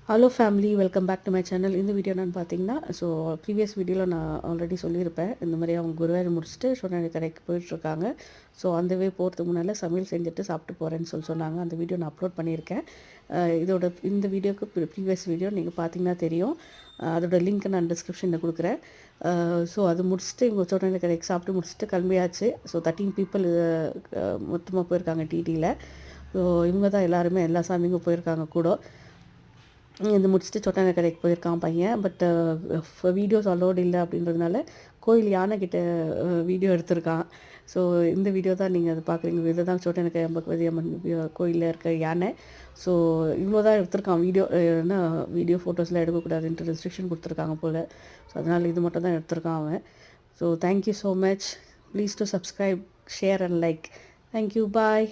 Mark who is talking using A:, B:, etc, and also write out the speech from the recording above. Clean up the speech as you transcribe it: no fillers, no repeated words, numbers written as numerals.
A: Hello family, welcome back to my channel. இந்த video நான் பார்த்தீங்கன்னா, ப்ரீவியஸ் வீடியோவில் நான் ஆல்ரெடி சொல்லியிருப்பேன். இந்த மாதிரி அவங்க குருவாயூர் முடிச்சுட்டு சோழனை கரைக்கு போயிட்டுருக்காங்க. அந்த வே போகிறதுக்கு முன்னால் சமையல் செஞ்சுட்டு சாப்பிட்டு போகிறேன்னு சொன்னாங்க. அந்த வீடியோ நான் அப்லோட் பண்ணியிருக்கேன். இந்த வீடியோக்கு ப்ரீவியஸ் வீடியோ நீங்கள் பார்த்தீங்கன்னா தெரியும். அதோட லிங்க் நான் டிஸ்கிரிப்ஷனில் கொடுக்குறேன். அது முடிச்சுட்டு இவங்க சோழனை கரைக்கு சாப்பிட்டு முடிச்சுட்டு கிளம்பியாச்சு. 13 பீப்புள் மொத்தமாக போயிருக்காங்க டிடியில். இவங்க தான் எல்லாருமே எல்லா சாமிக்கும் போயிருக்காங்க கூட. இது முடிச்சுட்டு சொட்டானக்கரைக்கு போயிருக்கான் பையன். வீடியோஸ் அலோடு இல்லை அப்படின்றதுனால கோயில் யானைக்கிட்ட வீடியோ எடுத்திருக்கான். இந்த வீடியோ தான் நீங்கள் அதை பார்க்குறீங்க. இதை தான் சோட்டானக்கரை அம்பகவதி அம்மன் கோயிலில் இருக்க யானை. இவ்வளோ தான் எடுத்திருக்கான் வீடியோ. ஏன்னா வீடியோ ஃபோட்டோஸ்லாம் எடுக்கக்கூடாதுன்ட்டு ரெஸ்ட்ரிக்ஷன் கொடுத்துருக்காங்க போல். அதனால் இது மட்டும் தான் எடுத்திருக்கான் அவன். Thank you so much. Please to subscribe, share and like. Thank you, bye.